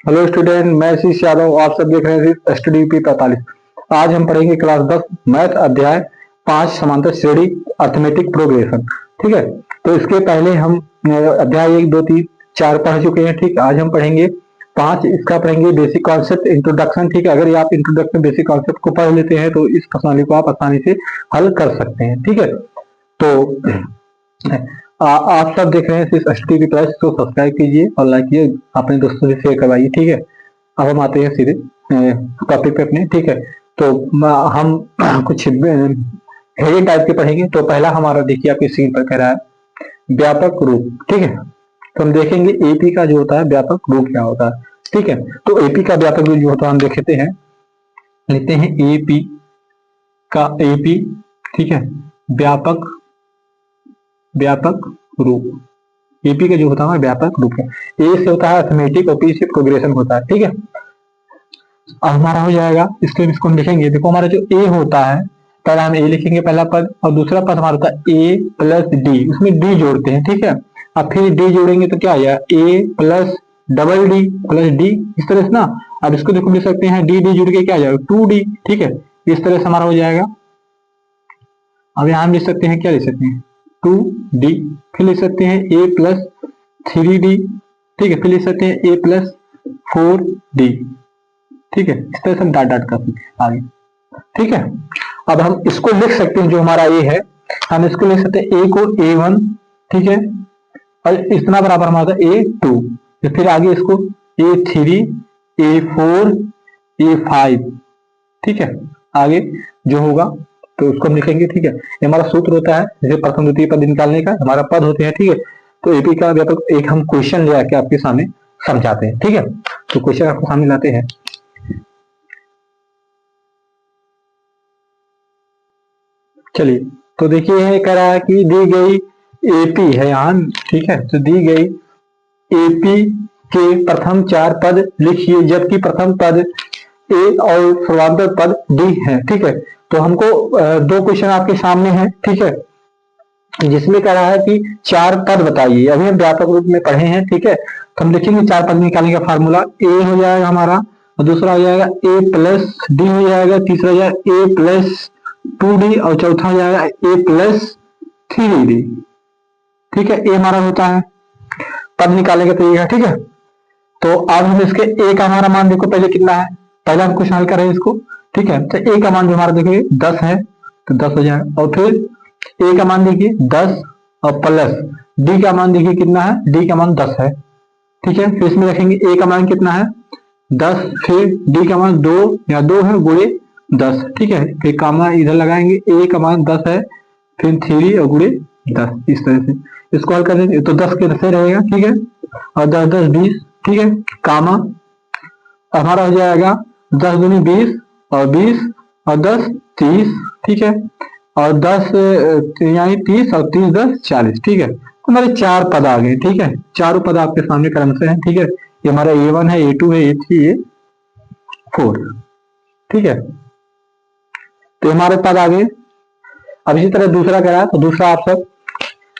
Hello student, मैं शीश यादव। आप सब देख रहे हैं स्टडी पी 45। आज हम पढ़ेंगे क्लास 10 मैथ अध्याय 5 समांतर श्रेणी अर्थमेटिक प्रोग्रेशन। ठीक है, तो इसके पहले हम अध्याय 1, 2, 3, 4 पढ़ चुके हैं। ठीक, आज हम पढ़ेंगे 5। इसका पढ़ेंगे बेसिक कॉन्सेप्ट इंट्रोडक्शन। ठीक है, अगर ये आप इंट्रोडक्शन बेसिक कॉन्सेप्ट को पढ़ लेते हैं तो इस प्रश्नावली को आप आसानी से हल कर सकते हैं। ठीक है, तो आप सब देख रहे हैं सिर्फ स्टडी प्लस, तो सब्सक्राइब कीजिए और लाइक कीजिए, अपने दोस्तों से शेयर करवाइए। ठीक है, अब हम आते हैं सीधे टॉपिक पे अपने। ठीक है, तो हम कुछ हेडिंग टाइप के पढ़ेंगे। तो पहला हमारा देखिए आपकी स्क्रीन पर कह रहा है व्यापक रूप। ठीक है, तो हम देखेंगे एपी का जो होता है व्यापक रूप क्या होता है। ठीक है, तो एपी का व्यापक रूप जो होता है हम देखते हैं, लेते हैं एपी का एपी। ठीक है, व्यापक रूप एपी का जो होता है व्यापक रूप है। ए से होता है अर्थमेटिक और पी से प्रोग्रेशन होता है। ठीक है, अब हमारा हो जाएगा इसको हम लिखेंगे। देखो हमारा जो ए होता है, पहले हम ए लिखेंगे पहला पद, और दूसरा पद हमारा होता है ए प्लस डी, उसमें डी जोड़ते हैं। ठीक है, अब फिर डी जोड़ेंगे तो क्या आ जाएगा A plus double D plus D, इस तरह से ना। अब इसको देखो लिख सकते हैं डी डी जुड़ के क्या आ जाएगा 2D। ठीक है, इस तरह से हमारा हो जाएगा। अब यहाँ हम लिख सकते हैं, क्या लिख सकते हैं 2D, फिर लिख सकते हैं ए प्लस 3D। ठीक है, फिर लिख सकते हैं ए प्लस 4D। ठीक है, इस तरह से हम डाट डाट कर सकते हैं आगे। ठीक है, अब हम इसको लिख सकते हैं, जो हमारा ए है हम इसको लिख सकते हैं ए को A1। ठीक है, और इतना बराबर हमारा A2, फिर आगे इसको A3, A4, A5। ठीक है, आगे जो होगा तो उसको हम लिखेंगे। ठीक है, ये हमारा सूत्र होता है जैसे प्रथम द्वितीय पद निकालने का, हमारा पद होते हैं। ठीक है, तो एपी का व्यापक एक हम क्वेश्चन ले आके आपके सामने समझाते हैं। ठीक है, तो क्वेश्चन आपको सामने लाते हैं। चलिए, तो देखिए ये कह रहा है कि दी गई एपी है यहाँ। ठीक है, तो दी गई एपी के प्रथम 4 पद लिखिए, जबकि प्रथम पद ए और सर्वांतर पद डी है। ठीक है, तो हमको 2 क्वेश्चन आपके सामने हैं। ठीक है, जिसमें कह रहा है कि 4 पद बताइए। अभी हम व्यापक रूप में पढ़े हैं। ठीक है, तो हम लिखेंगे 4 पद निकालने का फार्मूला। ए हो जाएगा हमारा, और दूसरा हो जाएगा ए प्लस डी हो जाएगा, तीसरा हो जाएगा ए प्लस 2D, और चौथा हो जाएगा ए प्लस 3D। ठीक है, ए हमारा होता है पद निकालने का तरीका। ठीक है, तो अब हम इसके ए का हमारा मान देखो पहले कितना है, पहले हम क्वेश्चन हल करें इसको। ठीक है, तो ए का मान जो हमारा देखिए 10 है, तो 10 हो जाएगा। और फिर ए का मान देखिए 10 और प्लस डी का मान देखिए कितना है, डी का मान 10 है। ठीक है, फिर इसमें रखेंगे ए का मान कितना है 10, फिर डी का मान 2 या 2 है गुणे 10। ठीक है, फिर कामा इधर लगाएंगे, ए का मान 10 है, फिर 3 और गुणे 10, इस तरह से इसको हल कर देंगे तो 10 के से रहेगा। ठीक है, और 10 10 20। ठीक है, कामा हमारा हो जाएगा 10 दूनी 20 और 20 और 10 30। ठीक है, और 10 यानी 30 और 30 10 40। ठीक है, तो हमारे 4 पद आ गए। ठीक है, चारों पद आपके सामने क्रम से हैं। ठीक है, ये हमारा A1 है, A2 है, A3 A4। ठीक है, तो हमारे पद आ गए। अब इसी तरह दूसरा करा, तो दूसरा आप सब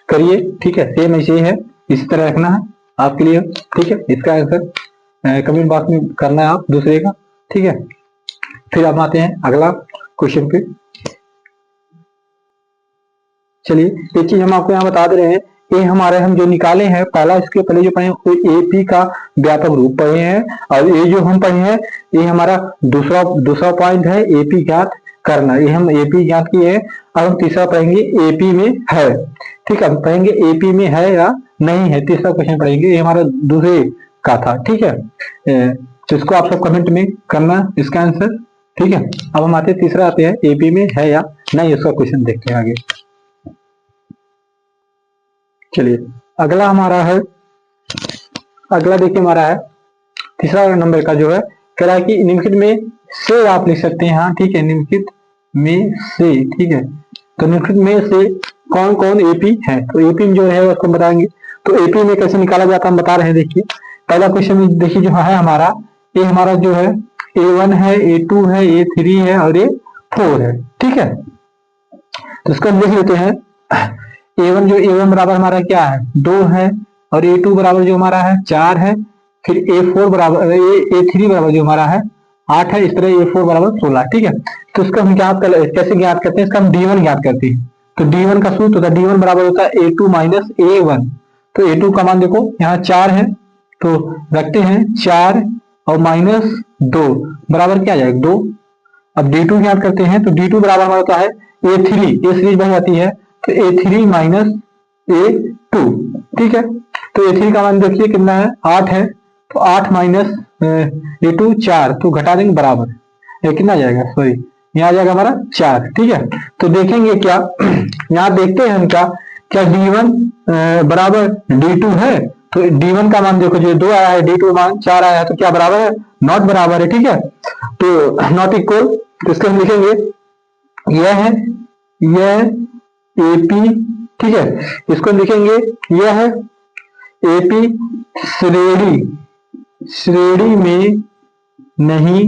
करिए। ठीक है, सेम ऐसे है, इसी तरह रखना है आपके लिए। ठीक है, इसका आंसर कमेंट बॉक्स में करना है आप दूसरे का। ठीक है, फिर हम आते हैं अगला क्वेश्चन पे। चलिए, एक चीज हम आपको यहाँ बता दे रहे हैं, ये हमारे हम जो निकाले हैं पहला, इसके पहले जो पढ़े वो एपी का व्यापक रूप पढ़े हैं, और ये जो हम पढ़े हैं ये हमारा दूसरा पॉइंट है एपी ज्ञात करना। ये हम एपी ज्ञात किए हैं। अब हम तीसरा पढ़ेंगे एपी में है। ठीक है, हम पढ़ेंगे एपी में है या नहीं है, तीसरा क्वेश्चन पढ़ेंगे, ये हमारा दूसरे का था। ठीक है, तो इसको आप सब कमेंट में करना इसका आंसर। ठीक है, अब हम आते हैं तीसरा आते हैं एपी में है या नहीं, इसका क्वेश्चन देखते हैं आगे। चलिए, अगला हमारा है, अगला देखिए हमारा है तीसरा नंबर का जो है, कह रहा है कि निम्नलिखित में से आप लिख सकते हैं। हाँ, ठीक है, निम्नलिखित में से। ठीक है, तो निम्नलिखित में से कौन कौन एपी है, तो एपी जो है उसको बताएंगे। तो एपी में कैसे निकाला जाता है हम बता रहे हैं। देखिए पहला क्वेश्चन देखिए जो है हमारा, ये हमारा जो है A1 है, A2 है, A3 है और A4 है। ठीक है, तो इसको हम लिख लेते हैं। A1 बराबर हमारा क्या है 2 है, और A2 बराबर जो हमारा है 4 है, फिर A4 बराबर A3 बराबर जो हमारा है 8 है, इस तरह A4 बराबर 16, ठीक है। तो इसका हम कैसे ज्ञात करते हैं, इसका हम D1 ज्ञात करते हैं। तो D1 का सूत्र होता है, D1 बराबर होता है A2 माइनस A1। तो A2 का मान देखो यहाँ 4 है, तो रखते हैं 4 और माइनस 2 बराबर क्या आ जाएगा 2। अब D2 ज्ञात करते हैं, तो D2 बराबर हमारा होता है A3, ए सीरीज बन जाती है, तो A3 माइनस A2, ठीक है। तो A3 का मान देखिए कितना है 8 है, तो 8 माइनस A2 4, तो घटा देंगे बराबर, ये कितना आ जाएगा, सॉरी यहाँ आ जाएगा हमारा 4, ठीक है। तो देखेंगे क्या यहाँ देखते हैं हम क्या D1 बराबर D2 है, तो D1 का मान देखो जो 2 आया है, D2 मान 4 आया है, तो क्या बराबर है, नॉट बराबर है, ठीक है। तो नॉट इक्वल, तो इसको हम लिखेंगे यह है AP, ठीक है। इसको लिखेंगे यह है AP श्रेणी में नहीं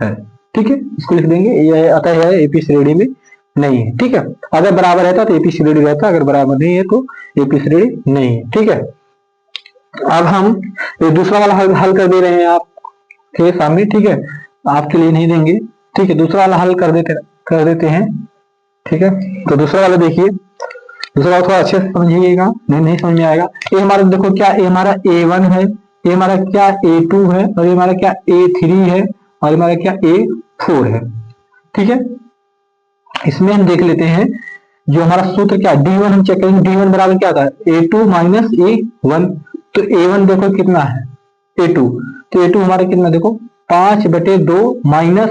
है, ठीक है। इसको लिख देंगे यह आता है AP श्रेणी में नहीं है, ठीक है। अगर बराबर रहता तो AP श्रेणी रहता, अगर बराबर नहीं है तो AP श्रेणी नहीं है, ठीक है। अब हम दूसरा वाला हल कर दे रहे हैं आपके सामने, ठीक है, आपके लिए नहीं देंगे, ठीक है। दूसरा वाला हल कर देते हैं, ठीक है। तो दूसरा वाला देखिए, दूसरा वाला थोड़ा अच्छे से समझिएगा, नहीं समझ में आएगा। ये हमारा देखो क्या, ये हमारा A1 है, ये हमारा क्या A2 है, और ये हमारा क्या A3 है, और हमारा क्या A4 है, ठीक है। इसमें हम देख लेते हैं जो हमारा सूत्र क्या D1 हम चेक करेंगे, D1 बराबर क्या था A2 माइनस A1। तो A1 देखो कितना है A2, तो A2 हमारा कितना देखो 5/2 माइनस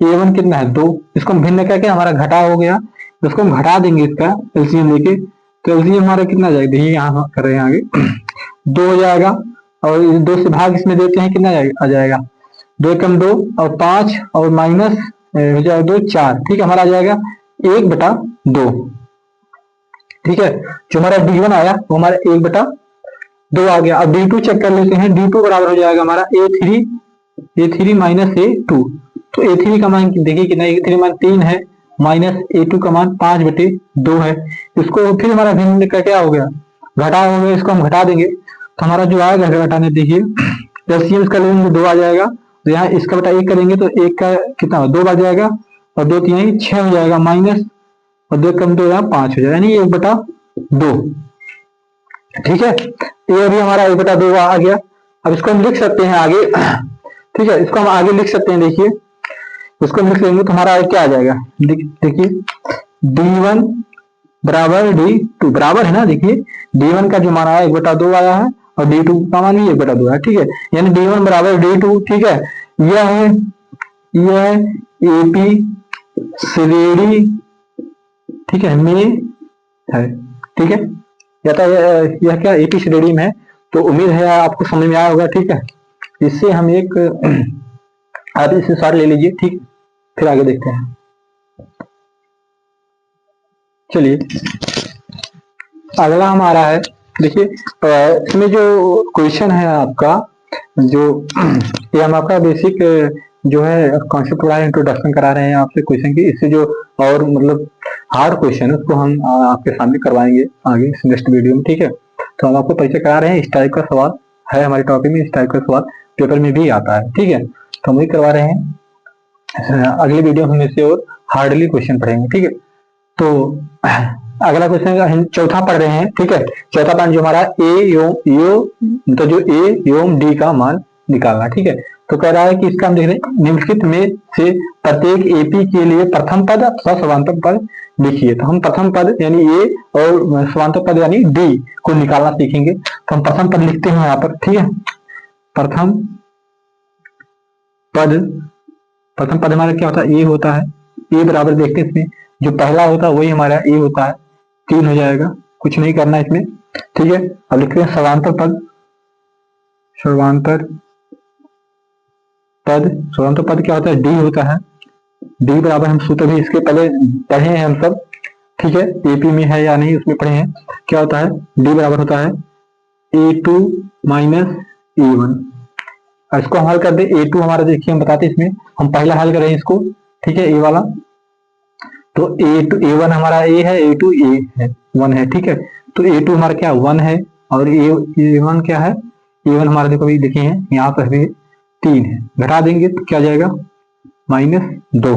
A1 कितना है 2। इसको हम भिन्न करके हमारा घटा हो गया, इसको हम घटा देंगे इसका एलसीएम लेके, तो एलसीएम हमारा कितना जाएगा, देखिए यहाँ कर रहे हैं आगे 2 हो जाएगा, और 2 से भाग इसमें देते हैं कितना आ जाएगा 2 कम 2 और 5 और माइनस हो जाएगा 2 4, ठीक है। हमारा आ जाएगा 1/2, ठीक है। जो हमारा D1 आया वो हमारा 1/2 आ गया। अब D2 चेक कर लेते हैं, D2 बराबर हो जाएगा हमारा A3 माइनस A2। तो A3 का मान देखिए कितना, A3 मान 3 है, माइनस A2 का मान 5/2 है। इसको फिर हमारा भिन्न का क्या हो गया, घटा हो गया, इसको हम घटा देंगे, तो हमारा जो आएगा घटाने देखिए एलसीएम इसका लेंगे 2 आ जाएगा, तो यहाँ इसका बटा 1 करेंगे तो 1 का कितना 2 बच जाएगा, और 2 3 6 हो जाएगा, माइनस और 2 कम 2 यहाँ 5 हो जाएगा, यानी 1/2, ठीक है। ये भी हमारा 1/2 आ गया। अब इसको हम लिख सकते हैं आगे, ठीक है, इसको हम आगे लिख सकते हैं, देखिए इसको हम लिख लेंगे तो हमारा क्या आ जाएगा, देखिए D1 बराबर D2 बराबर है ना, देखिए D1 का जो मान आया 1/2 आया है, और D2 का मान भी 1/2 है, ठीक है। यानी D1 बराबर D2, ठीक है। यह AP श्रेणी, ठीक है, में है, ठीक है। यह क्या AP श्रेणी में है, तो उम्मीद है आपको समझ में आया होगा, ठीक है। इससे हम एक आप इसे सार ले लीजिए, ठीक, फिर आगे देखते हैं। चलिए अगला हमारा है, देखिए इसमें जो क्वेश्चन है आपका, जो ये हम आपका बेसिक जो है कॉन्सेप्ट वाला इंट्रोडक्शन करा रहे हैं आपसे क्वेश्चन की, इससे जो और मतलब हार्ड क्वेश्चन है उसको हम आपके सामने करवाएंगे आगे नेक्स्ट वीडियो में, ठीक है। तो हम आपको परिचय करा रहे हैं, इस टाइप का सवाल है हमारे टॉपिक में, इस टाइप का सवाल पेपर में भी आता है, ठीक है। तो हम वही करवा रहे हैं, अगले वीडियो में हम इससे और हार्डली क्वेश्चन पढ़ेंगे, ठीक है। तो अगला क्वेश्चन हम चौथा पढ़ रहे हैं, ठीक है। चौथा पॉइंट जो हमारा तो जो A एवं D का मान निकालना, ठीक है। तो कह रहा है कि इसका हम देख रहे हैं, निम्नलिखित में से प्रत्येक AP के लिए प्रथम पद अथवा समांतर पद लिखिए। तो हम प्रथम पद यानी A और समांतर पद यानी D को निकालना सीखेंगे। तो हम प्रथम पद लिखते हैं यहाँ पर, ठीक है। प्रथम पद हमारा क्या होता है, A होता है। A बराबर देखते हैं, इसमें जो पहला होता है वही हमारा A होता है, 3 हो जाएगा, कुछ नहीं करना इसमें, ठीक है। अब लिखते हैं समांतर पद क्या होता है, D होता है। D बराबर हम सूत्र भी इसके पहले पढ़े हैं हम सब, ठीक है। AP में है या नहीं उसमें पढ़े हैं, क्या होता है D बराबर होता है A2 माइनस A1। इसको हम हल कर दे, A2 हमारा देखिए हम बताते इसमें, हम पहला हल करें इसको, ठीक है, A वाला। तो A1 हमारा A है, A2 A है 1 है, ठीक है। तो A2 हमारा क्या 1 है, और A1 क्या है A1 हमारा देखो अभी देखे हैं यहाँ पर भी 3 है, घटा देंगे तो क्या जाएगा -2।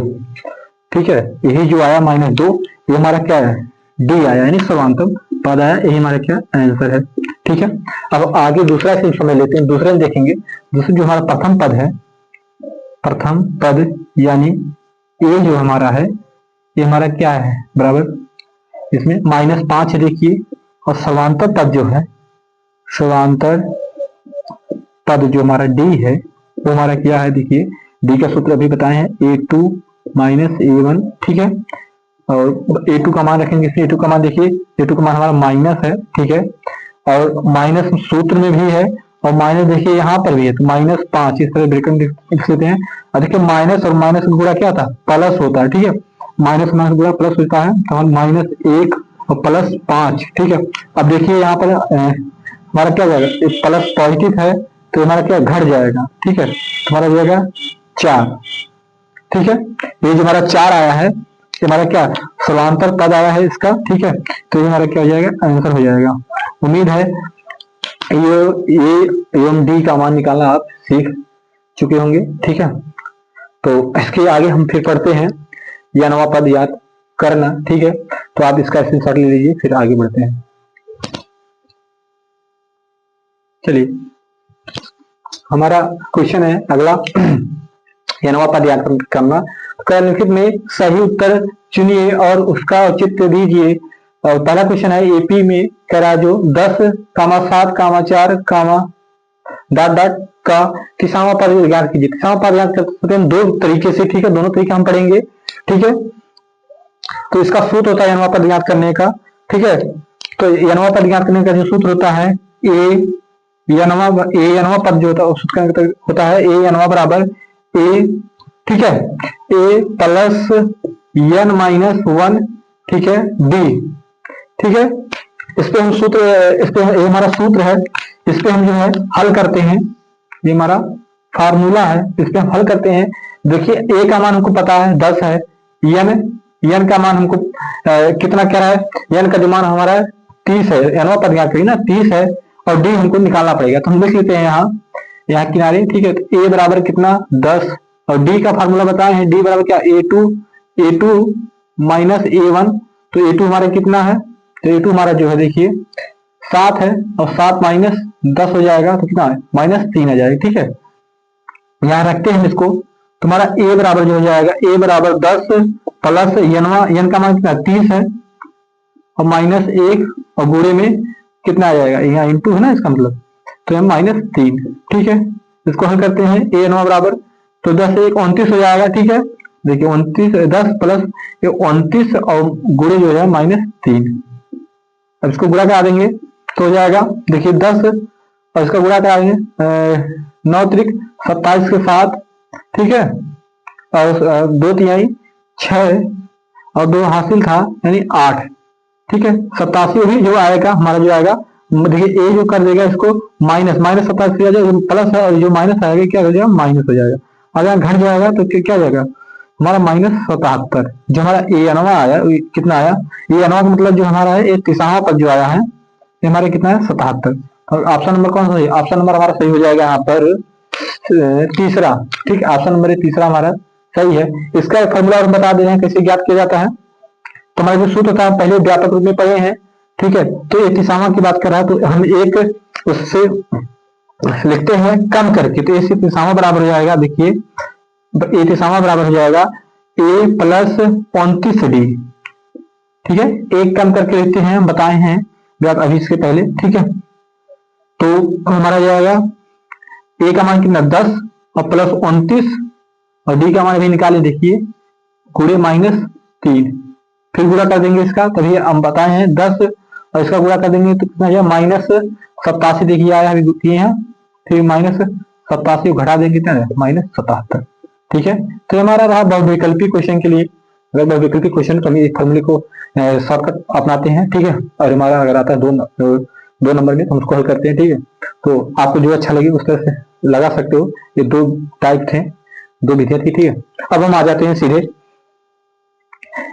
ठीक है, यही जो आया -2 ये हमारा क्या है डी आया, यानी समांतर पद आया, यही हमारा क्या आंसर है। ठीक है, अब आगे दूसरा से समझ लेते हैं, दूसरे में देखेंगे। दूसरा जो हमारा प्रथम पद है, प्रथम पद यानी ये जो हमारा है ये हमारा क्या है बराबर, इसमें -5 है देखिए, और समांतर पद जो है, समांतर पद जो हमारा डी है वो हमारा क्या है देखिए, डी का सूत्र अभी बताए हैं A2 -A1। ठीक है, और A2 का मान रखेंगे, इसमें A2 का मान देखिए, A2 का मान हमारा माइनस है। ठीक है, और माइनस सूत्र में भी है और माइनस देखिए यहाँ पर भी है, तो -5 इस तरह ब्रैकेट लिख लेते हैं। और देखिए माइनस और माइनस का गुणा क्या था, प्लस होता है। ठीक है, माइनस माइनस गुणा प्लस होता है, तो -1 और +5। ठीक है, अब देखिए यहाँ पर हमारा क्या जाएगा, प्लस पॉजिटिव है तो हमारा क्या घट जाएगा। ठीक है, तो हमारा जाएगा 4। ठीक है, ये जो हमारा 4 आया है ये हमारा क्या समांतर पद आया है इसका। ठीक है, तो ये हमारा क्या हो जाएगा, आंसर हो जाएगा। उम्मीद है ये एवं डी का मान निकालना आप सीख चुके होंगे। ठीक है, तो इसके आगे हम फिर पढ़ते हैं या नवा पद याद करना। ठीक है, तो आप इसका स्क्रीनशॉट ले लीजिए, फिर आगे बढ़ते हैं। चलिए हमारा क्वेश्चन है अगला, या नवा पद याद करना। निम्नलिखित में सही उत्तर चुनिए और उसका औचित्य दीजिए। और पहला क्वेश्चन है एपी में कह रहा जो 10, 7, 4, डॉट डॉट का किसावा पद ज्ञात कीजिए। किसावा पद ज्ञात कर सकते हैं दो तरीके से। ठीक है, दोनों तरीके हम पढ़ेंगे। ठीक है, तो इसका सूत्र होता है यनवा पद ज्ञात करने का। ठीक है, तो यनवा पद ज्ञात करने का जो सूत्र होता है ए यनवा पद जो होता है सूत्र होता है ए यनवा बराबर ए, ठीक है, ए प्लस n -1, ठीक है, डी। ठीक है, इस पे हम सूत्र, इस पे ये हमारा सूत्र है, इस पे हम जो है हल करते हैं। ये हमारा फार्मूला है, इस पे हम हल करते हैं। देखिए ए का मान हमको पता है 10 है, n का मान हमको कितना क्या है, n का जो मान हमारा 30 है, नवा पद ज्ञात करिए ना, 30 है, और डी हमको निकालना पड़ेगा। तो हम लिख लेते हैं यहाँ किनारे। ठीक है, तो ए बराबर कितना 10, और डी का फार्मूला बताए हैं, डी बराबर क्या A2 माइनस A1। तो A2 हमारा कितना है, तो A2 हमारा जो है देखिए 7 है, और 7 - 10 हो जाएगा, तो कितना है -3 आ जाएगा। ठीक है, यहाँ रखते हैं इसको, तुम्हारा A बराबर जो हो जाएगा A बराबर 10 प्लस n का मान कितना 30 है, और -1 और गुणे में कितना आ जाएगा, यहाँ इंटू है ना इसका मतलब, तो हम -3। ठीक है, इसको हल करते हैं ए नवा बराबर, तो 10 से 1 29 हो जाएगा। ठीक है, देखिए 29 10 प्लस 29 और गुणे जो है -3। अब इसको गुणा करा देंगे तो हो जाएगा देखिए 10, और इसका गुणा करा देंगे 9 त्रिक 27 के साथ। ठीक है, और 2 तिहाई 6 और 2 हासिल था यानी 8। ठीक है, 87 भी जो आएगा हमारा जो आएगा, देखिए ए जो कर देगा इसको माइनस 27 प्लस है, और जो माइनस आएगा क्या हो जाएगा माइनस हो जाएगा। अगर घट जाएगा तो क्या जाएगा हमारा -77। जो हमारा ए अनवा आया कितना आया, ए अनवा का मतलब जो हमारा है एक तिसावा पद जो आया है ये हमारे कितना है 77। और ऑप्शन नंबर कौन सा है, ऑप्शन नंबर हमारा सही हो जाएगा यहाँ पर तीसरा। ठीक, ऑप्शन नंबर तीसरा हमारा सही है। इसका फॉर्मूला और बता दे रहे हैं कैसे ज्ञात किया जाता है। तो हमारा जो सूत्र था पहले व्यापक रूप में पढ़े हैं। ठीक है, तो ये तिसावा की बात कर रहा है, तो हम एक उससे लिखते हैं कम करके, तो इसी तिसावा बराबर हो जाएगा, देखिए ए तिसावा बराबर हो जाएगा ए प्लस 29D। ठीक है, एक कम करके लिखते हैं, हम बताए हैं अभी इसके पहले। ठीक है, तो हमारा जाएगा ए का मान कितना 10 और प्लस 29, और डी का मान अभी निकाले देखिए गुणे -3, फिर गुणा कर देंगे इसका, तभी हम बताए हैं 10 और इसका गुणा कर देंगे तो कितना है -87। देखिए आया अभी किए हैं, फिर -87 घटा देंगे कितना है -77। ठीक है, तो हमारा रहा बहुविकल्पी क्वेश्चन के लिए। अगर बहुविकल्पी क्वेश्चन तो हम इस फॉर्मूले को शॉर्टकट अपनाते हैं। ठीक है, और हमारा अगर आता है दो नंबर में तो हम उसको हल करते हैं। ठीक है, तो आपको जो अच्छा लगे उस तरह से लगा सकते हो। ये 2 टाइप थे, 2 विधियां थी। ठीक है, अब हम आ जाते हैं सीधे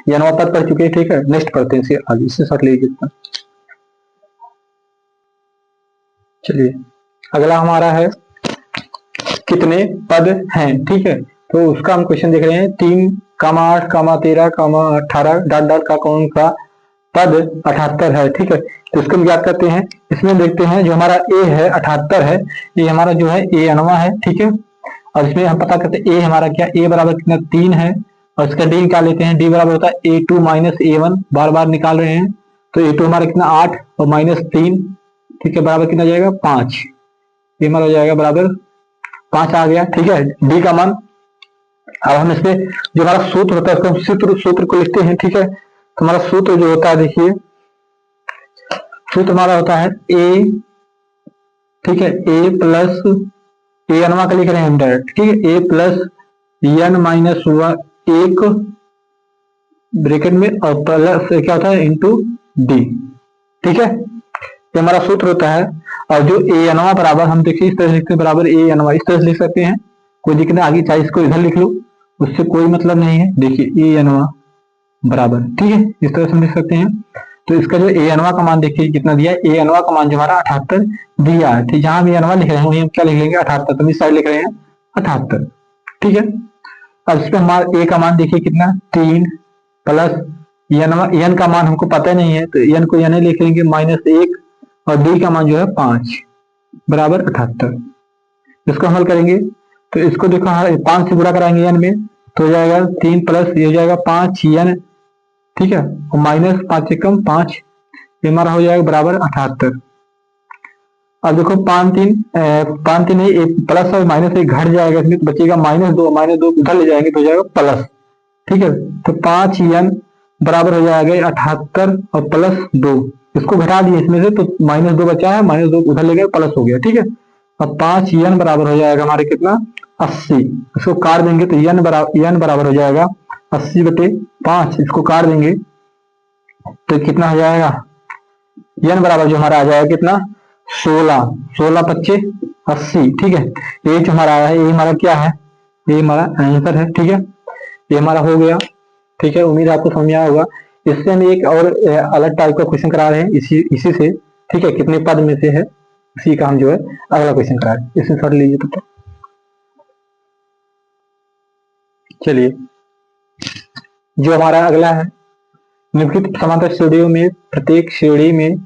पद पढ़ चुके हैं। ठीक है, नेक्स्ट पढ़ते हैं आगे, इससे शॉर्ट लीजिए। चलिए अगला हमारा है कितने पद हैं, ठीक है। तो उसका हम क्वेश्चन देख रहे हैं 3, 8, 13, 18 डॉट डॉट का कौन सा पद 78 है, ठीक है। तो इसको हम ज्ञात करते हैं। इसमें देखते हैं जो हमारा ए है 78 है, ये हमारा जो है ए अनवा है, ठीक है। और इसमें हम पता करते हैं ए हमारा क्या, ए बराबर कितना 3 है, और इसका डी निकाल लेते हैं। डी बराबर होता है A2 माइनस A1, बार बार निकाल रहे हैं। तो A2 हमारा कितना 8 और -3, ठीक है, बराबर कितना जाएगा 5। ये हमारा हो जाएगा बराबर 5 आ गया, ठीक है, डी का मान। अब हम इसमें जो हमारा सूत्र होता है उसको सूत्र को लिखते हैं, ठीक है। तो हमारा सूत्र जो होता है, देखिए सूत्र हमारा होता है ए, ठीक है, ए प्लस ए अनवा का लिख रहे हैं हम डायरेक्ट, ठीक है, ए प्लस एन माइनस 1 ब्रैकेट में और प्लस क्या होता है इंटू डी, ठीक है, ये हमारा सूत्र होता है। और जो ए अनवा बराबर हम देखिए इस तरह से लिखते हैं, बराबर ए अनवा इस तरह से लिख सकते हैं, कोई दिक्कत नहीं, आगे चाहे इसको इधर लिख लो, उससे कोई मतलब नहीं है। देखिए ए अनवा बराबर, ठीक है, इस तरह से हम लिख सकते हैं। तो इसका जो ए अनवा का मान देखिए कितना दिया है, ए अनवा का मान जो हमारा 78 दिया है, ठीक, जहां भी अनवा लिख रहे हैं वहीं हम क्या लिख लेंगे 78, तो इस साइड लिख रहे हैं 78, ठीक है। अब इसमें हमारा ए का मान देखिए कितना 3 प्लस एन का मान हमको पता नहीं है, तो एन को एन लिख लेंगे -1 और डी का मान जो है 5 बराबर 78। इसको हल करेंगे तो इसको देखो 5 से गुणा कराएंगे एन में, तो हो जाएगा 3 प्लस ये हो जाएगा 5 एन, ठीक है, और -5 से कम 5, ये हमारा हो जाएगा बराबर 78। अब देखो 5 3 नहीं, प्लस और माइनस एक घट जाएगा, इसमें तो बचेगा -2 उधर ले जाएंगे तो हो जाएगा प्लस, ठीक है। तो 5 एन बराबर हो जाएगा 78 और +2, इसको घटा दिए इसमें से तो -2 बचा है, -2 उधर ले गए प्लस हो गया, ठीक है। अब 5 एन बराबर हो जाएगा हमारे कितना 80, इसको काट देंगे तो एन बराबर हो जाएगा 80/5, इसको काट देंगे तो कितना हो जाएगा, एन बराबर जो हमारा आ जाएगा कितना 16 25 80, ठीक है। ये जो हमारा आया है ये हमारा क्या है, ये हमारा आंसर है, ठीक है, ये हमारा हो गया, ठीक है। उम्मीद आपको समझ आया होगा। इससे हम एक और अलग टाइप का क्वेश्चन करा रहे हैं इसी से, ठीक है, कितने पद में से है, इसी का हम जो है अगला क्वेश्चन करा रहे हैं। इसमें सर लीजिए तो चलिए, जो हमारा अगला है निम्नलिखित समांतर श्रेणियों में प्रत्येक श्रेणी में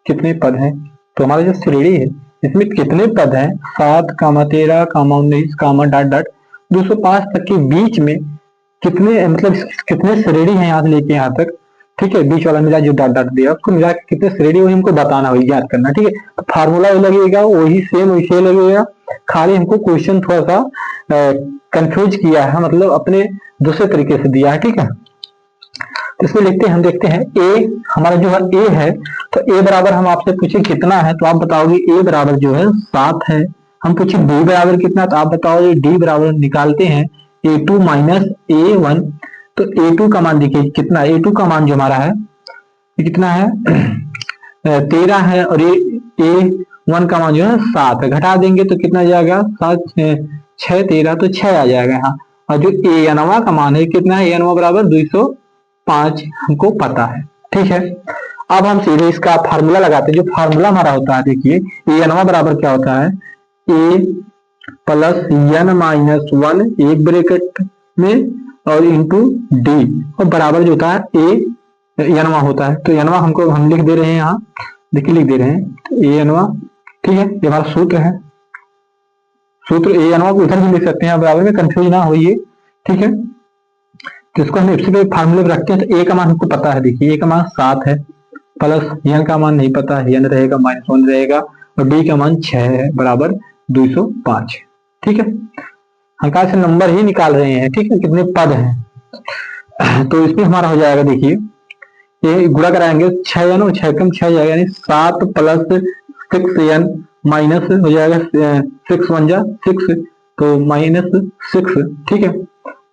कितने पद हैं। तो हमारा जो श्रेणी है इसमें कितने पद हैं 7, 13, 19, डॉट डॉट 205 तक के बीच में कितने, मतलब कितने श्रेणी है यहाँ से लेके यहाँ तक, ठीक है, बीच वाला मिला जो डॉट डॉट दिया उसको मिला के कितने श्रेणी वही हमको बताना, वही याद करना, ठीक है। तो फार्मूला लगेगा वही सेम वैसे लगेगा, खाली हमको क्वेश्चन थोड़ा सा कंफ्यूज किया है, मतलब अपने दूसरे तरीके से दिया है, ठीक है। तो इसमें लिखते हैं, हम देखते हैं ए हमारा जो है ए है, तो ए बराबर हम आपसे पूछे कितना है तो आप बताओगे ए बराबर जो है 7 है। हम पूछे डी बराबर कितना तो आप बताओगे डी बराबर निकालते हैं A2 माइनस A1, तो A2 का मान देखिए कितना, A2 का मान जो हमारा है ये कितना है 13 है, और A1 का मान जो है 7 है, घटा देंगे तो कितना जाएगा 7 6 13 तो 6 आ जाएगा यहाँ। और जो ए अनवा का मान है कितना है, ए अनवा बराबर 205 हमको पता है, ठीक है। अब हम सीधे इसका फार्मूला लगाते हैं। जो फार्मूला हमारा होता है देखिए ए अनवा बराबर क्या होता है, ए प्लस एन माइनस 1 एक ब्रैकेट में और इंटू डी, और बराबर जो होता है ए एनवा होता है। तो एनवा हम लिख दे रहे हैं यहाँ, देखिए लिख दे रहे हैं ए एनवा, ठीक है, ये हमारा सूत्र है। सूत्र ए एनवा को इधर भी लिख सकते हैं, बराबर में कंफ्यूज ना होइए, ठीक है। तो इसको हम इसी पे फार्मूले में रखते हैं। तो ए का मान हमको पता है, देखिए ए का मान 7 है, प्लस एन का मान नहीं पता है, एन रहेगा -1 रहेगा, और डी का मान 6 है बराबर 205, ठीक है। हम कहा से नंबर ही निकाल रहे हैं, ठीक है, कितने पद हैं। तो इसमें हमारा हो जाएगा, देखिए ये गुणा कराएंगे 6 एन और 6 कम 6 जाएगा, यानी 7 प्लस 6 एन माइनस हो जाएगा 6 1 जा 6, तो -6, ठीक है,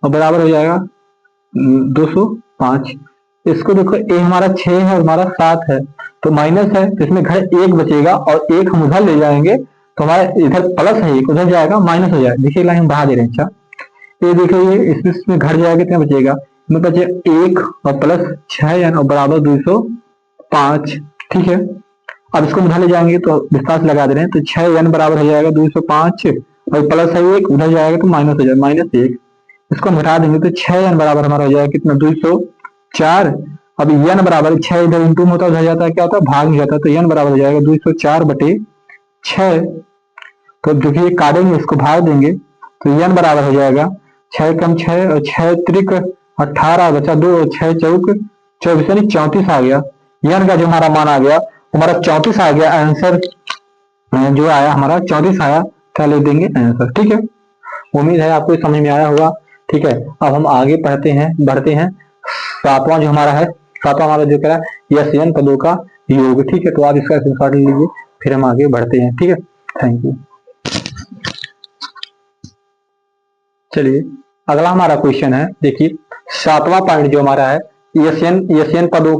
और बराबर हो जाएगा 205। इसको देखो ए हमारा 6 है और हमारा 7 है, तो माइनस है तो इसमें घर 1 बचेगा, और 1 हम उधर ले जाएंगे तो हमारा इधर प्लस है, 1 उधर जाएगा माइनस हो जाएगा। देखिए लाइन हम बढ़ा दे रहे हैं, अच्छा ये देखिए इसमें घर जाएगा कितना बचेगा, इसमें बचे 1 और प्लस 6 और बराबर 205, ठीक है। अब इसको उधर ले जाएंगे तो विस्तार से लगा दे रहे हैं, तो 6n बराबर हो जाएगा 205 और प्लस है 1, उधर जाएगा तो माइनस हो जाएगा -1। इसको हम घटा देंगे तो 6n बराबर हमारा हो जाएगा कितना 204। अब n बराबर 6 इधर इंटू में होता है, उधर जाता है क्या होता है भाग में जाता है, तो n बराबर हो जाएगा 204/6। तो जो कि काटेंगे इसको भाग देंगे तो n बराबर हो जाएगा 6 कम 6 और 6 त्रिक 18 बचा 2 और 6 चौक 24 यानी 34 आ गया। n का जो हमारा मान आ गया हमारा 34 आ गया। आंसर जो आया हमारा 34 आया, क्या लिख देंगे आंसर। ठीक है, उम्मीद है आपको समझ में आया होगा। ठीक है, अब हम आगे बढ़ते हैं। सातवां जो हमारा है, सातवां हमारा जो कह रहा है SN पदों का योग। ठीक है, तो आप इसका स्क्रीनशॉट ले लीजिए, फिर हम आगे बढ़ते हैं। ठीक है, थैंक यू। चलिए अगला हमारा क्वेश्चन है, देखिए सातवां पॉइंट जो हमारा है SN पदों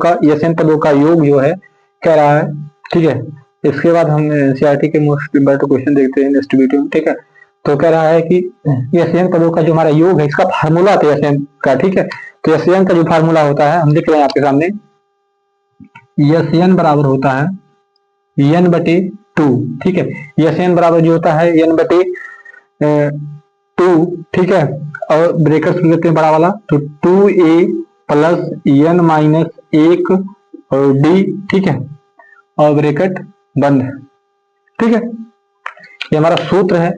का योग जो है कह रहा है। ठीक है, इसके बाद हम NCERT के मोस्ट इम्पोर्टेंट क्वेश्चन देखते हैं नेक्स्ट वीडियो में। ठीक है, तो कह रहा है कि SN पदों का जो हमारा योग है इसका फार्मूला था SN का। ठीक है, तो SN का जो फार्मूला होता है हम लिख रहे हैं आपके सामने, SN बराबर होता है n/2। ठीक है, SN बराबर जो होता है n/2। ठीक है, और ब्रेकेट शुरू करते हैं बड़ा वाला, तो 2a + n - 1 और d। ठीक है, और ब्रेकेट बंद। ठीक है, ये हमारा सूत्र है।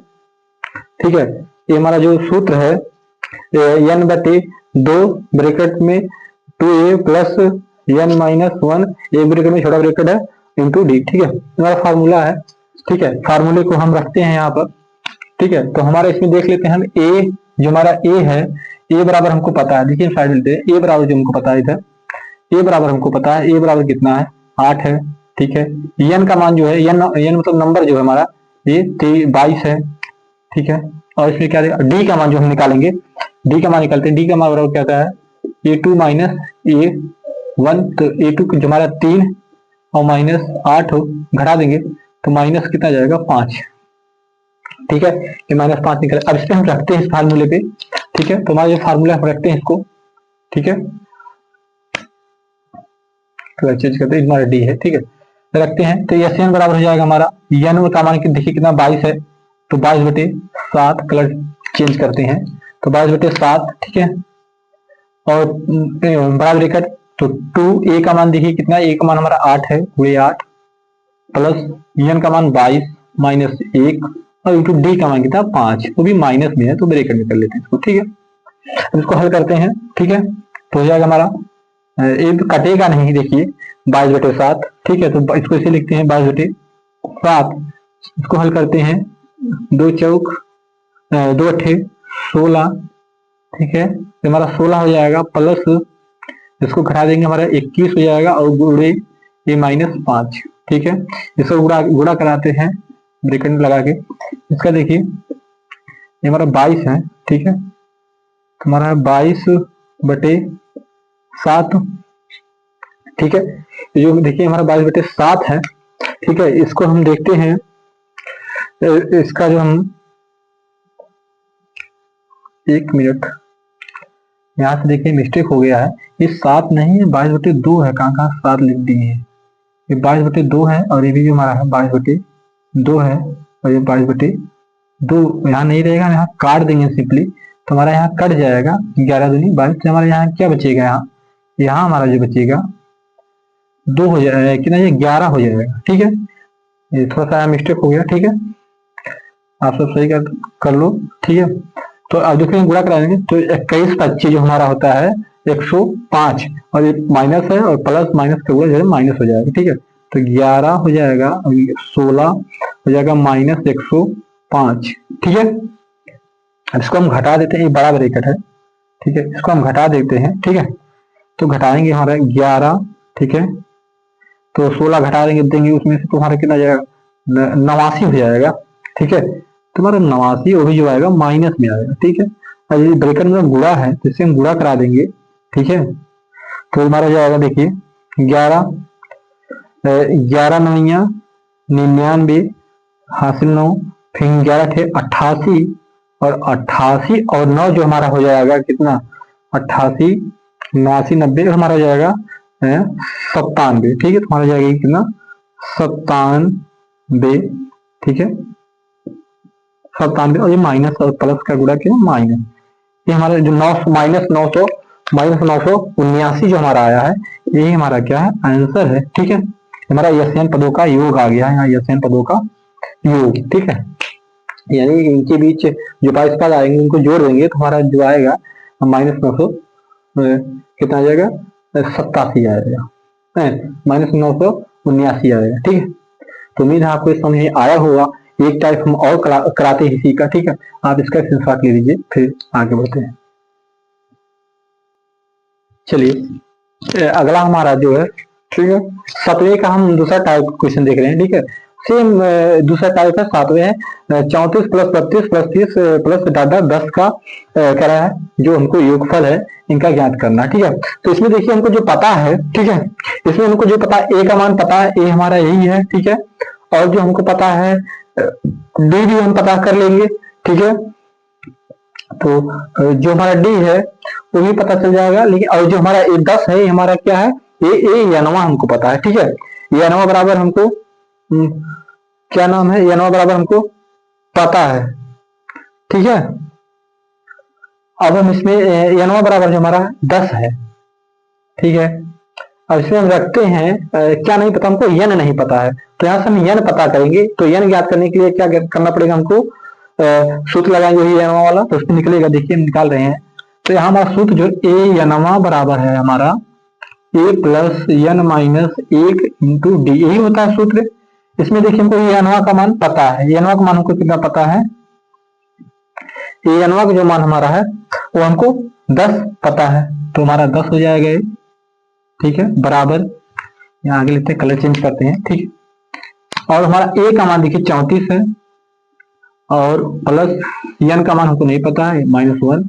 ठीक है, ये हमारा जो सूत्र है n/2 ब्रेकेट में 2a + n - 1 एक ब्रेकेट में छोटा ब्रेकेट है इंटू डी। ठीक है, हमारा फार्मूला है। ठीक है, फार्मूले को हम रखते हैं यहाँ पर। ठीक है, तो हमारे इसमें देख लेते हैं हम a जो हमारा a है, a बराबर हमको पता है। देखिए साइड लेते हैं, a बराबर जो हमको पता है इधर a बराबर हमको पता है, a बराबर कितना है 8 है। ठीक है, n का मान जो है n मतलब नंबर जो है हमारा ये 22 है। ठीक है, और इसमें क्या d का मान जो हम निकालेंगे, d का मान निकालते हैं, d का मान बराबर क्या है a2 - a1। तो a2 जो हमारा 3 और -8 हो, घटा देंगे तो माइनस कितना जाएगा 5। ठीक है, ये -5 निकले। अब इस पे हम रखते हैं इस फार्मूले पे। ठीक है, तो हमारा जो फार्मूला हम रखते हैं इसको। ठीक है, तो चेंज करते हैं, हमारा डी है। ठीक है, रखते हैं तो SN बराबर हो जाएगा हमारा n का मान देखिए कितना 22 है, तो 22/7 कलर चेंज करते हैं तो 22/7। ठीक है, और बड़ा ब्रैकेट तो 2a का मान देखिए कितना, a का मान हमारा 8 है, पूरे 8 प्लस n का मान 22 - 1 और इंटू डी का मान कितना 5, वो भी माइनस में है तो ब्रैकेट में कर लेते हैं इसको। ठीक है, अब इसको हल करते हैं। ठीक है, तो हो जाएगा हमारा एक कटेगा नहीं, देखिए 22/7। ठीक है, तो इसको इसे लिखते हैं 22/7। इसको हल करते हैं, 2 चौक 2 अट्ठे 16। ठीक है, तो हमारा 16 हो जाएगा, प्लस इसको घटा देंगे हमारा 21 हो जाएगा और गुणे ये -5। ठीक है, इसको गुणा कराते हैं ब्रैकेट में लगा के। इसका देखिए ये हमारा 22 है। ठीक है, तो हमारा 22/7। ठीक है, जो देखिए हमारा 22/7 है। ठीक है, इसको हम देखते हैं, इसका जो हम 1 मिनट यहाँ से देखिए मिस्टेक हो गया है, ये 7 नहीं है 22/2 है। कहाँ 7 लिख दिए हैं, ये 22/2 है और ये भी जो हमारा है 22/2 है और ये 22/2 यहाँ नहीं रहेगा, यहाँ काट देंगे सिंपली तो हमारा यहाँ कट जाएगा 11 दूनी 22। तो हमारे यहाँ क्या बचेगा, यहाँ हमारा जो बचेगा 2 हो जाएगा, कितना ये 11 हो जाएगा। ठीक है, ये थोड़ा सा मिस्टेक हो गया। ठीक है, आप सब सही कर लो। ठीक है, तो अब देखिए गुणा करा देंगे तो 21/25 जो हमारा होता है 105 और ये माइनस है और प्लस माइनस का गुणा जो है माइनस हो जाएगा। ठीक है, तो 11 हो जाएगा और 16 हो जाएगा -105। ठीक है, इसको हम घटा देते हैं, ये बड़ा ब्रैकेट है। ठीक है, इसको हम घटा देते हैं। ठीक है, तो घटाएंगे हमारा 11। ठीक है, तो 16 घटा देंगे उसमें से तो हमारा कितना जाएगा 89 हो जाएगा। ठीक है, तुम्हारा 89 वो भी जो आएगा माइनस में आएगा। ठीक है, और ये ब्रैकेट में गुणा है तो इसे हम गुणा करा देंगे। ठीक है, तो हमारा जाएगा देखिए 11 9 99 हासिल 9 फिर 11 थे 88 और 88 और 9 जो हमारा हो जाएगा कितना 88 89 90 हमारा जाएगा 97। ठीक है, तो हमारा जाएगा कितना 97, ठीक है, 97, और ये माइनस और प्लस का गुणा किया माइनस, ये हमारा जो -979 जो हमारा आया है, ये हमारा क्या है, आंसर है। ठीक है, हमारा SN पदों का योग आ गया है, यहाँ SN पदों का योग। ठीक है, यानी इनके बीच जो बाईस पद आएंगे उनको जोड़ देंगे तो हमारा जो आएगा -900 कितना आ जाएगा, 87 आएगा, -979 आएगा। ठीक है, तो उम्मीद है आपको इस समझ में आया होगा। एक टाइप हम और कराते हैं इसी का। ठीक है, आप इसका स्क्रीनशॉट ले लीजिए, फिर आगे बढ़ते हैं। चलिए अगला हमारा जो है, ठीक है, 7वें का हम दूसरा टाइप क्वेश्चन देख रहे हैं। ठीक है, सेम दूसरा टाइप है, 7वें है, 34 प्लस 32 प्लस 30 प्लस डाटा 10 का कह रहा है, जो हमको योगफल है इनका ज्ञात करना। ठीक है, तो इसमें देखिए हमको जो पता है, ठीक है, इसमें हमको जो पता है, ए का मान पता है, ए हमारा यही है। ठीक है, और जो हमको पता है डी भी हम पता कर लेंगे। ठीक है, तो जो हमारा डी है वो भी पता चल जाएगा, लेकिन और जो हमारा 10 है, ये हमारा क्या है, ए यानवा हमको पता है। ठीक है, यानवा बराबर हमको क्या नाम है, यानवा बराबर हमको पता है। ठीक है, अब हम इसमें यानवा बराबर जो हमारा 10 है। ठीक है, अब इसमें हम रखते हैं क्या नहीं पता हमको, यन नहीं पता है, तो यहाँ से हम यन पता करेंगे। तो यन ज्ञात करने के लिए क्या करना पड़ेगा हमको, सूत्र लगाएंगे वही यानवा वाला, तो उसमें निकलेगा, देखिए हम निकाल रहे हैं। तो यहाँ हमारा सूत्र जो ए यानवा बराबर है हमारा A plus N minus 1 into D, यही होता है सूत्र। इसमें देखिए हमको यानवा का मान पता है, यानवा का मान हमको कितना पता है, यानवा का जो मान हमारा है वो हमको 10 पता है, तो हमारा 10 हो जाएगा ये। ठीक है, बराबर, यहाँ आगे लेते हैं, कलर चेंज करते हैं। ठीक है, और हमारा ए का मान देखिए 34 है, और प्लस यन का मान हमको नहीं पता है -1,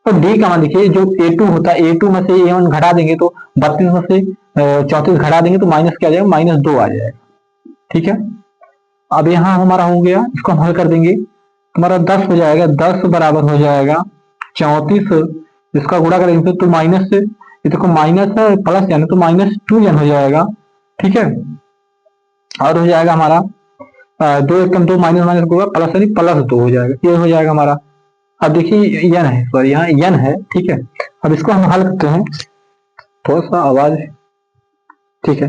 और डी का मान देखिए जो A2 होता है, A2 में से A1 घटा देंगे तो 32 में से 34 घटा देंगे तो माइनस क्या आ जाएगा, -2 आ जाएगा। ठीक है, अब यहाँ हमारा हो गया, इसको हम हल कर देंगे, हमारा 10 हो जाएगा, 10 बराबर हो जाएगा 34, इसका गुणा करेंगे तो माइनस से, ये देखो माइनस है प्लस यानी तो -2n हो जाएगा। ठीक है, और हो जाएगा हमारा 2 एकम 2 माइनस माइनस होगा प्लस यानी +2 हो जाएगा, ये हो जाएगा हमारा। अब देखिए यन है, सॉरी यहाँ यन है। ठीक है, अब इसको हम हल करते हैं, थोड़ा सा आवाज, ठीक है,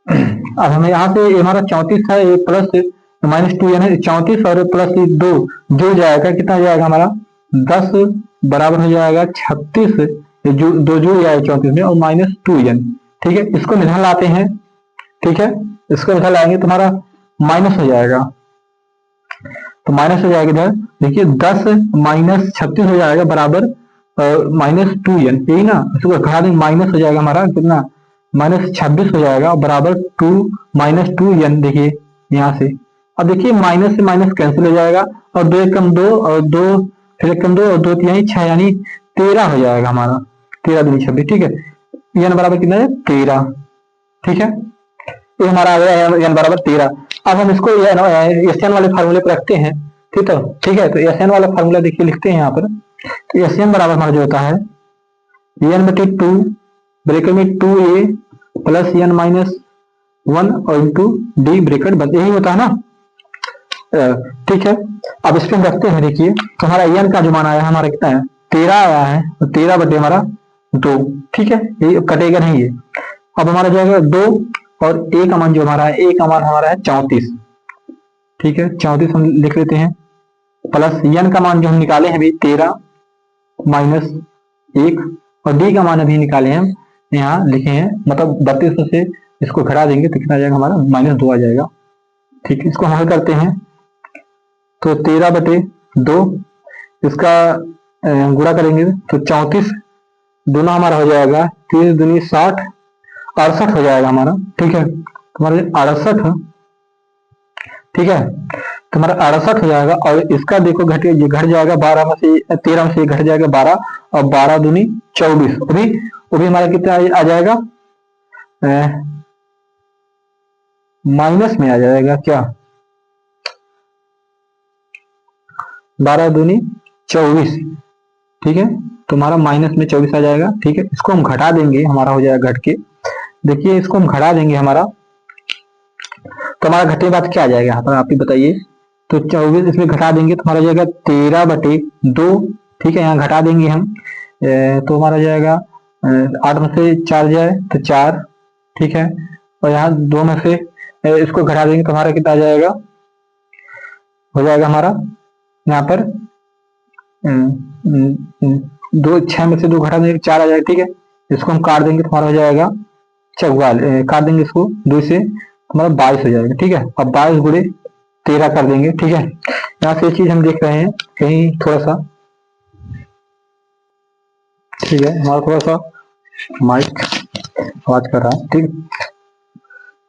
अब हमें यहाँ से हमारा 34 है, ये प्लस -2n है, 34 और प्लस 2 जुड़ जाएगा, कितना जाएगा हमारा 10 बराबर हो जाएगा 36, जो 2 जुड़ जाएगा 34 में, और -2n। ठीक है, इसको इधर लाते हैं। ठीक है, इसको इधर लाएंगे तो हमारा माइनस हो जाएगा, तो माइनस हो जाएगा इधर, देखिए 10 -36 हो जाएगा बराबर -2n, यही ना, इसको घटा देंगे, माइनस हो जाएगा हमारा कितना, -26 हो जाएगा बराबर -2n। देखिए यहाँ से, अब देखिए माइनस से माइनस कैंसिल हो जाएगा, और 2 एकम 2 और 2 फिर एकम 2 और 2 3 6 यानी 13 हो जाएगा हमारा, 13 दूनी 26। ठीक है, n बराबर कितना है, 13। ठीक है, ये हमारा आ गया n बराबर 13। अब हम इसको SN वाले फार्मूले पर रखते हैं। ठीक है, ठीक है, तो SN वाला फार्मूला देखिए लिखते हैं यहाँ पर, तो SN बराबर हमारा जो होता है n/2 ब्रैकेट में 2a प्लस n -1 और इंटू डी ब्रैकेट बंद, यही होता है ना। ठीक है, अब इस पे हम रखते हैं, देखिए तो हमारा n का जो मान आया हमारा कितना है, 13 आया है, तो 13 बटे हमारा 2। ठीक है, ये कटेगा नहीं ये। अब हमारा जो है 2 और a का मान जो हमारा है, a का मान हमारा है 34। ठीक है, 34 हम लिख लेते हैं, प्लस n का मान जो हम निकाले हैं अभी 13 -1, और d का मान अभी निकाले हैं यहाँ लिखे हैं, मतलब 32 से इसको घटा देंगे तो कितना आ जाएगा हमारा, -2 आ जाएगा। ठीक है, इसको हल करते हैं, तो 13 बटे 2 इसका गुणा करेंगे तो 34 दोनों हमारा हो जाएगा, 3 दूनी 60, 68 हो जाएगा हमारा। ठीक है, तुम्हारा 68, ठीक है, तुम्हारा 68 हो जाएगा, और इसका देखो घट जाएगा 12 में से, 13 में से घट जाएगा 12, और 12 दूनी 24, वो भी हमारा कितना आ जाएगा, माइनस में आ जाएगा क्या, 12 दूनी 24। ठीक है, तुम्हारा माइनस में 24 आ जाएगा। ठीक है, इसको हम घटा देंगे, हमारा हो जाएगा घट के, देखिए इसको हम घटा देंगे, हमारा तो हमारा घटने के बाद क्या आ जाएगा यहाँ पर आप ही बताइए। तो 24 इसमें घटा देंगे तो हमारा जाएगा 13/2, ठीक है, यहाँ घटा देंगे हम, तो हमारा जाएगा 8 में से 4 जाए तो 4, ठीक है, और यहाँ 2 में से इसको घटा देंगे तो हमारा कितना आ जाएगा, हो जाएगा हमारा यहाँ पर 2, 6 में से 2 घटा देंगे 4 आ जाएगा, ठीक है। इसको हम काट देंगे तो हमारा हो जाएगा 44, काट देंगे इसको 2 से हमारा 22 हो जाएगा, ठीक है। अब 22 गुणे 13 कर देंगे, ठीक है। यहाँ से चीज हम देख रहे हैं कहीं थोड़ा सा, ठीक है, हमारा थोड़ा सा माइक आवाज कर रहा है, ठीक।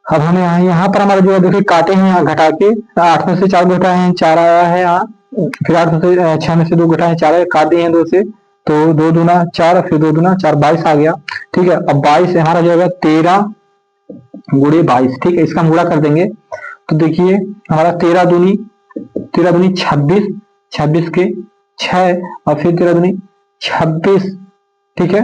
अब हमें यहाँ पर हमारा जो है देखिए काटे हैं, यहाँ घटा के 8 में से 4 घटाए हैं 4 आया है यहाँ, फिर 8 में से 6 में से 2 घटाए 4 आया, काट दिए हैं 2 से, तो 2 दूना 4, फिर 2 दूना 4, 22 आ गया, ठीक है। अब 22 हमारा जाएगा 13 गुणे 22, ठीक है, इसका हम गुणा कर देंगे तो देखिए हमारा 13 दूनी 26, 26 के 6 और फिर 13 दूनी 26, ठीक है।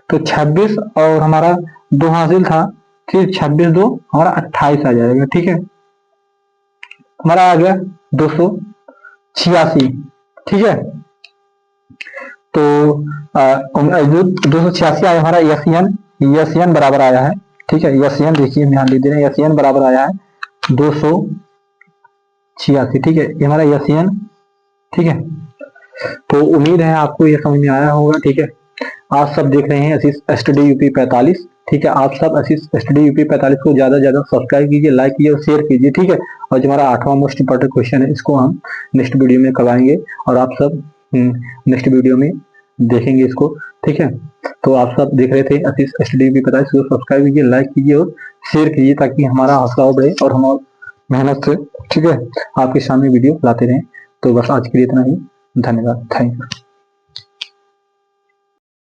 तो 26 और हमारा 2 हासिल था, फिर 26 2 हमारा 28 आ जाएगा, ठीक है। हमारा आ गया 286, ठीक है। तो 286 आया हमारा यसियन बराबर आया है, ठीक है। यसियन देखिए हम यहाँ लिख दे रहे हैं, यसियन बराबर आया है 286, ठीक है, ये हमारा यसियन, ठीक है। तो उम्मीद है आपको ये समझ में आया होगा, ठीक है। आप सब देख रहे हैं आशीष स्टडी यूपी 45, ठीक है। आप सब आशीष स्टडी यूपी 45 को ज्यादा से ज्यादा सब्सक्राइब कीजिए, लाइक कीजिए और शेयर कीजिए, ठीक है। और जो हमारा 8वां मोस्ट इंपॉर्टेंट क्वेश्चन है इसको हम नेक्स्ट वीडियो में करवाएंगे और आप सब नेक्स्ट वीडियो में देखेंगे इसको, ठीक है। तो आप सब देख रहे थे आशीष स्टडी यूपी 45 को सब्सक्राइब कीजिए, लाइक कीजिए और शेयर कीजिए ताकि हमारा हौसला बढ़े और हम और मेहनत से, ठीक है, आपके सामने वीडियो लाते रहें। तो बस आज के लिए इतना ही, धन्यवाद, थैंक यू।